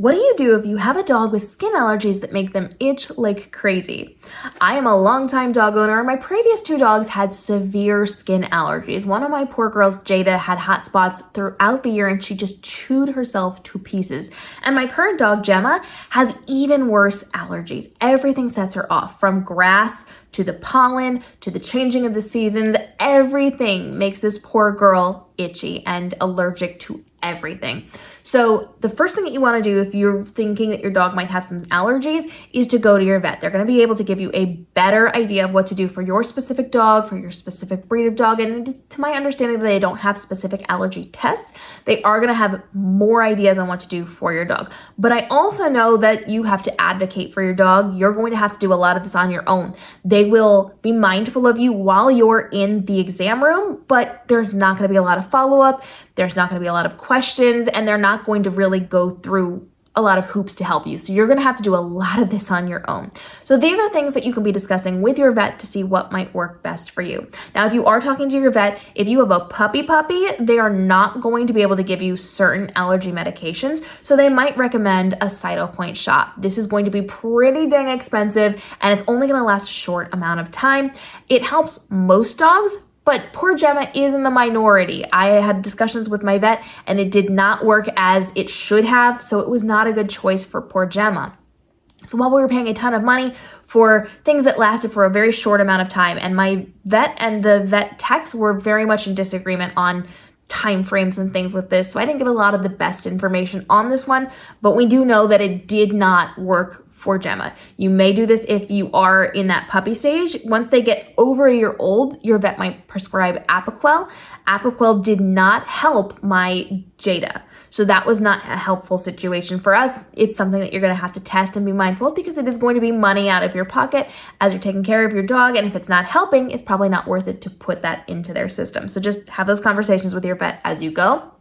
What do you do if you have a dog with skin allergies that make them itch like crazy? I am a longtime dog owner, and my previous 2 dogs had severe skin allergies. One of my poor girls, Jada, had hot spots throughout the year and she just chewed herself to pieces. And my current dog, Gemma, has even worse allergies. Everything sets her off, from grass to the pollen to the changing of the seasons. Everything makes this poor girl itchy and allergic to everything. So the first thing that you want to do if you're thinking that your dog might have some allergies is to go to your vet. They're going to be able to give you a better idea of what to do for your specific dog, for your specific breed of dog. And it is, to my understanding, that they don't have specific allergy tests. They are going to have more ideas on what to do for your dog. But I also know that you have to advocate for your dog. You're going to have to do a lot of this on your own. They will be mindful of you while you're in the exam room, but there's not going to be a lot of follow-up. There's not going to be a lot of questions, and they're not going to really go through a lot of hoops to help you. So you're going to have to do a lot of this on your own. So these are things that you can be discussing with your vet to see what might work best for you. Now, if you are talking to your vet, if you have a puppy, they are not going to be able to give you certain allergy medications. So they might recommend a Cytopoint shot. This is going to be pretty dang expensive, and it's only going to last a short amount of time. It helps most dogs, but poor Gemma is in the minority. I had discussions with my vet and it did not work as it should have, so it was not a good choice for poor Gemma. So while we were paying a ton of money for things that lasted for a very short amount of time, and my vet and the vet techs were very much in disagreement on time frames and things with this, so I didn't get a lot of the best information on this one, but we do know that it did not work for Gemma. You may do this if you are in that puppy stage. Once they get over a year old, your vet might prescribe Apoquel. Apoquel did not help my Jada, so that was not a helpful situation for us. It's something that you're going to have to test and be mindful of, because it is going to be money out of your pocket as you're taking care of your dog, and if it's not helping, it's probably not worth it to put that into their system. So just have those conversations with your vet as you go.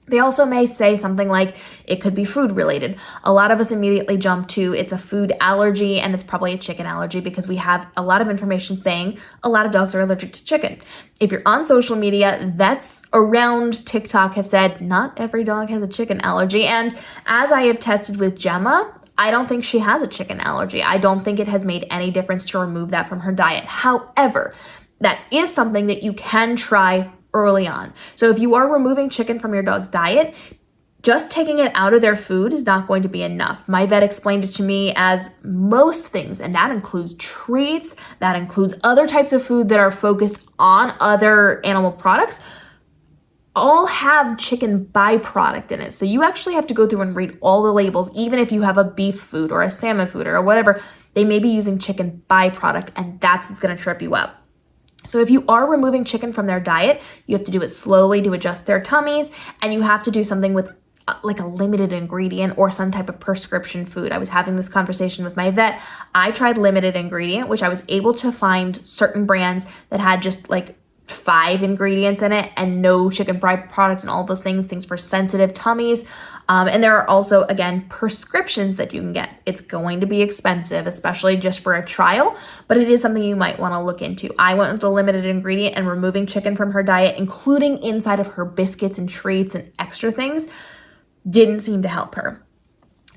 They also may say something like it could be food related. A lot of us immediately jump to it's a food allergy, and it's probably a chicken allergy because we have a lot of information saying a lot of dogs are allergic to chicken. If you're on social media, vets around TikTok have said not every dog has a chicken allergy. And as I have tested with Gemma, I don't think she has a chicken allergy. I don't think it has made any difference to remove that from her diet. However, that is something that you can try early on. So if you are removing chicken from your dog's diet, just taking it out of their food is not going to be enough. My vet explained it to me as most things, and that includes treats, that includes other types of food that are focused on other animal products, all have chicken byproduct in it. So you actually have to go through and read all the labels, even if you have a beef food or a salmon food or whatever, they may be using chicken byproduct, and that's what's going to trip you up. So if you are removing chicken from their diet, you have to do it slowly to adjust their tummies, and you have to do something with like a limited ingredient or some type of prescription food. I was having this conversation with my vet. I tried limited ingredient, which I was able to find certain brands that had just like 5 ingredients in it and no chicken byproduct and all those things for sensitive tummies. And there are also, again, prescriptions that you can get. It's going to be expensive, especially just for a trial, but it is something you might want to look into. I went with the limited ingredient, and removing chicken from her diet, including inside of her biscuits and treats and extra things, didn't seem to help her.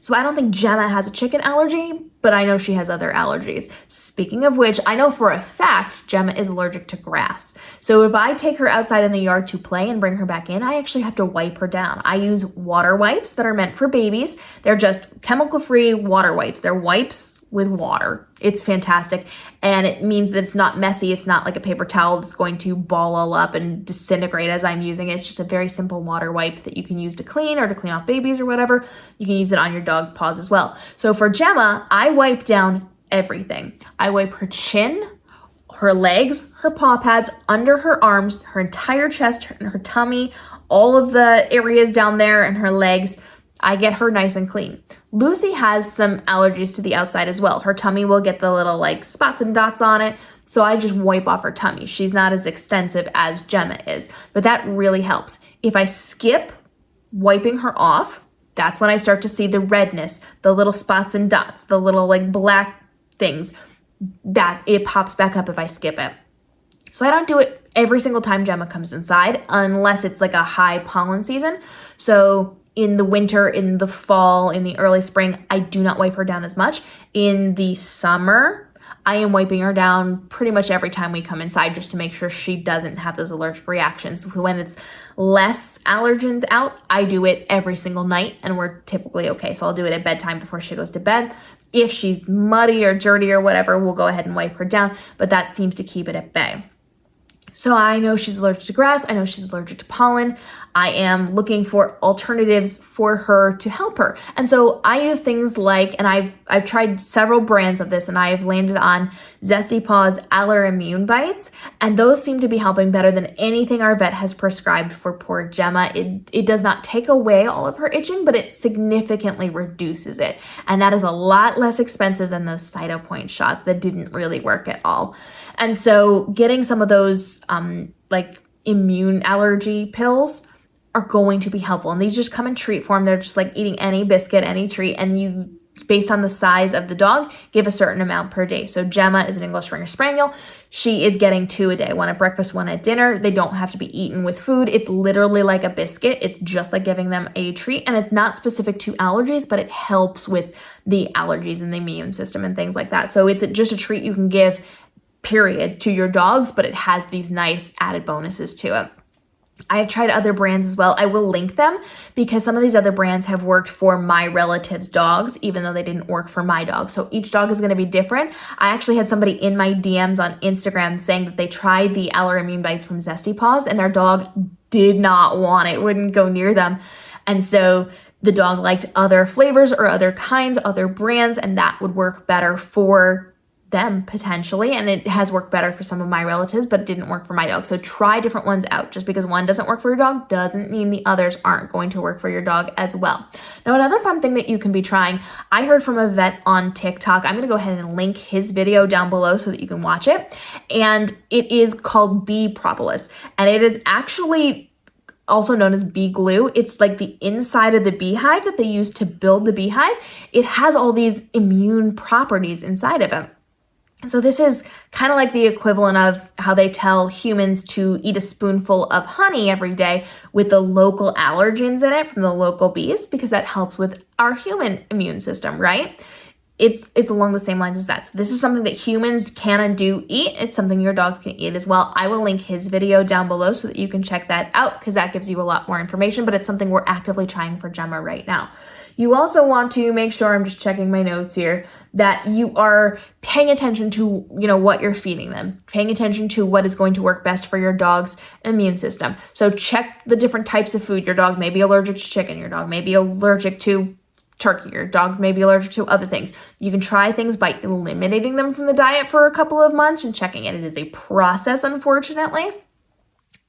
So I don't think Gemma has a chicken allergy, but I know she has other allergies. Speaking of which, I know for a fact Gemma is allergic to grass. So if I take her outside in the yard to play and bring her back in, I actually have to wipe her down. I use water wipes that are meant for babies. They're just chemical-free water wipes. They're wipes with water. It's fantastic. And it means that it's not messy. It's not like a paper towel that's going to ball all up and disintegrate as I'm using it. It's just a very simple water wipe that you can use to clean or to clean off babies or whatever. You can use it on your dog paws as well. So for Gemma, I wipe down everything. I wipe her chin, her legs, her paw pads, under her arms, her entire chest, her tummy, all of the areas down there and her legs. I get her nice and clean. Lucy has some allergies to the outside as well. Her tummy will get the little like spots and dots on it, so I just wipe off her tummy. She's not as extensive as Gemma is, but that really helps. If I skip wiping her off, that's when I start to see the redness, the little spots and dots, the little like black things, that it pops back up if I skip it. So I don't do it every single time Gemma comes inside unless it's like a high pollen season. So in the winter, in the fall, in the early spring, I do not wipe her down as much. In the summer, I am wiping her down pretty much every time we come inside just to make sure she doesn't have those allergic reactions. When it's less allergens out, I do it every single night and we're typically okay. So I'll do it at bedtime before she goes to bed. If she's muddy or dirty or whatever, we'll go ahead and wipe her down, but that seems to keep it at bay. So I know she's allergic to grass. I know she's allergic to pollen. I am looking for alternatives for her to help her. And so I use things like, and I've tried several brands of this, and I've landed on Zesty Paws Allerimmune Bites, and those seem to be helping better than anything our vet has prescribed for poor Gemma. It does not take away all of her itching, but it significantly reduces it. And that is a lot less expensive than those Cytopoint shots that didn't really work at all. And so getting some of those like immune allergy pills are going to be helpful. And these just come in treat form. They're just like eating any biscuit, any treat, and you, based on the size of the dog, give a certain amount per day. So Gemma is an English Springer Spaniel. She is getting 2 a day, 1 at breakfast, 1 at dinner. They don't have to be eaten with food. It's literally like a biscuit. It's just like giving them a treat, and it's not specific to allergies, but it helps with the allergies and the immune system and things like that. So it's just a treat you can give, period, to your dogs, but it has these nice added bonuses to it. I have tried other brands as well. I will link them because some of these other brands have worked for my relatives' dogs, even though they didn't work for my dog. So each dog is going to be different. I actually had somebody in my DMs on Instagram saying that they tried the Allerimmune Bites from Zesty Paws and their dog did not want it, wouldn't go near them. And so the dog liked other flavors or other kinds, other brands, and that would work better for them potentially, and it has worked better for some of my relatives, but it didn't work for my dog. So try different ones out. Just because one doesn't work for your dog doesn't mean the others aren't going to work for your dog as well. Now, another fun thing that you can be trying, I heard from a vet on TikTok. I'm going to go ahead and link his video down below so that you can watch it. And it is called bee propolis, and it is actually also known as bee glue. It's like the inside of the beehive that they use to build the beehive. It has all these immune properties inside of it. So this is kind of like the equivalent of how they tell humans to eat a spoonful of honey every day with the local allergens in it from the local bees, because that helps with our human immune system, right? It's along the same lines as that. So this is something that humans can and do eat. It's something your dogs can eat as well. I will link his video down below so that you can check that out, because that gives you a lot more information, but it's something we're actively trying for Gemma right now. You also want to make sure, I'm just checking my notes here, that you are paying attention to, what you're feeding them, paying attention to what is going to work best for your dog's immune system. So check the different types of food. Your dog may be allergic to chicken. Your dog may be allergic to turkey. Your dog may be allergic to other things. You can try things by eliminating them from the diet for a couple of months and checking it. It is a process, unfortunately.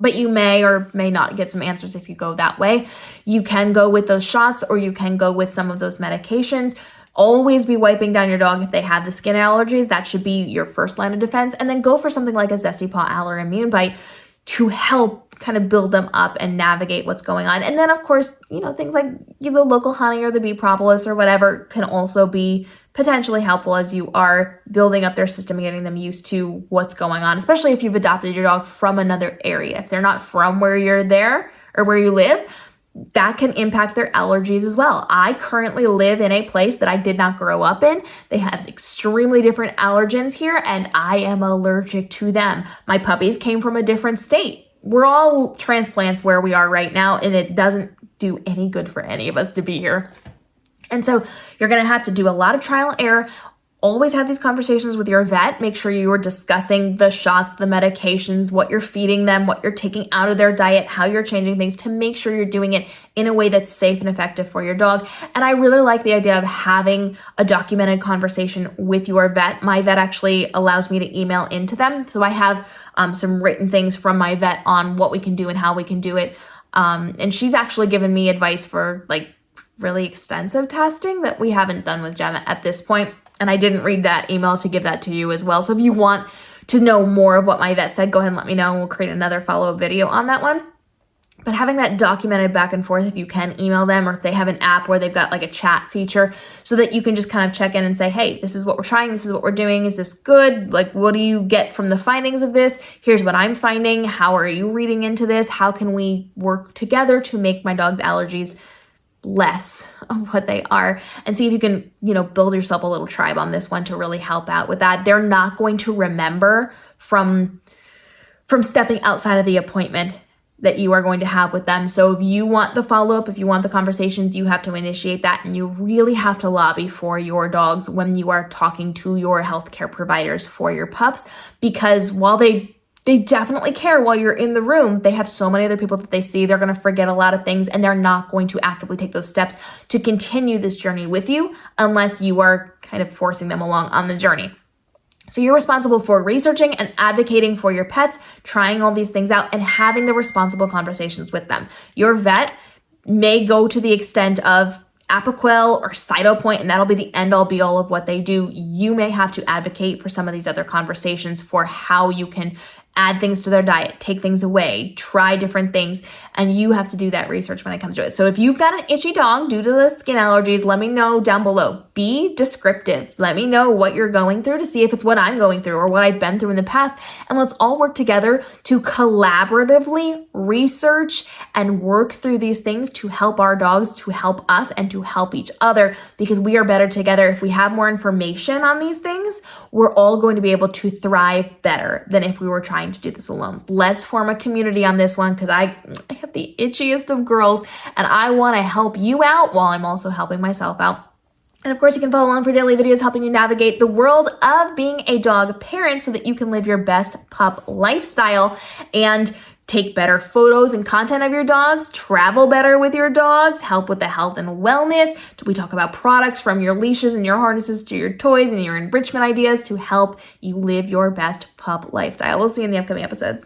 But you may or may not get some answers if you go that way. You can go with those shots, or you can go with some of those medications. Always be wiping down your dog if they have the skin allergies. That should be your first line of defense. And then go for something like a Zesty Paw Allerimmune Bite to help kind of build them up and navigate what's going on. And then, of course, things like the local honey or the bee propolis or whatever can also be potentially helpful as you are building up their system and getting them used to what's going on, especially if you've adopted your dog from another area. If they're not from where you're there or where you live, that can impact their allergies as well. I currently live in a place that I did not grow up in. They have extremely different allergens here, and I am allergic to them. My puppies came from a different state. We're all transplants where we are right now, and it doesn't do any good for any of us to be here. And so you're going to have to do a lot of trial and error. Always have these conversations with your vet. Make sure you are discussing the shots, the medications, what you're feeding them, what you're taking out of their diet, how you're changing things to make sure you're doing it in a way that's safe and effective for your dog. And I really like the idea of having a documented conversation with your vet. My vet actually allows me to email into them. So I have some written things from my vet on what we can do and how we can do it. And she's actually given me advice for really extensive testing that we haven't done with Gemma at this point. And I didn't read that email to give that to you as well. So if you want to know more of what my vet said, go ahead and let me know, and we'll create another follow-up video on that one. But having that documented back and forth, if you can email them, or if they have an app where they've got like a chat feature so that you can just kind of check in and say, hey, this is what we're trying. This is what we're doing. Is this good? What do you get from the findings of this? Here's what I'm finding. How are you reading into this? How can we work together to make my dog's allergies less of what they are, and see if you can, build yourself a little tribe on this one to really help out with that. They're not going to remember from stepping outside of the appointment that you are going to have with them. So if you want the follow-up, if you want the conversations, you have to initiate that, and you really have to lobby for your dogs when you are talking to your healthcare providers for your pups, because while they definitely care while you're in the room, they have so many other people that they see. They're going to forget a lot of things, and they're not going to actively take those steps to continue this journey with you unless you are kind of forcing them along on the journey. So you're responsible for researching and advocating for your pets, trying all these things out, and having the responsible conversations with them. Your vet may go to the extent of Apoquel or Cytopoint, and that'll be the end all be all of what they do. You may have to advocate for some of these other conversations for how you can add things to their diet, take things away, try different things, and you have to do that research when it comes to it. So if you've got an itchy dog due to the skin allergies, let me know down below. Be descriptive. Let me know what you're going through to see if it's what I'm going through or what I've been through in the past, and let's all work together to collaboratively research and work through these things to help our dogs, to help us, and to help each other, because we are better together. If we have more information on these things, we're all going to be able to thrive better than if we were trying to do this alone. Let's form a community on this one, because I have the itchiest of girls, and I want to help you out while I'm also helping myself out. And of course, you can follow along for daily videos helping you navigate the world of being a dog parent so that you can live your best pup lifestyle and take better photos and content of your dogs, travel better with your dogs, help with the health and wellness. We talk about products from your leashes and your harnesses to your toys and your enrichment ideas to help you live your best pup lifestyle. We'll see you in the upcoming episodes.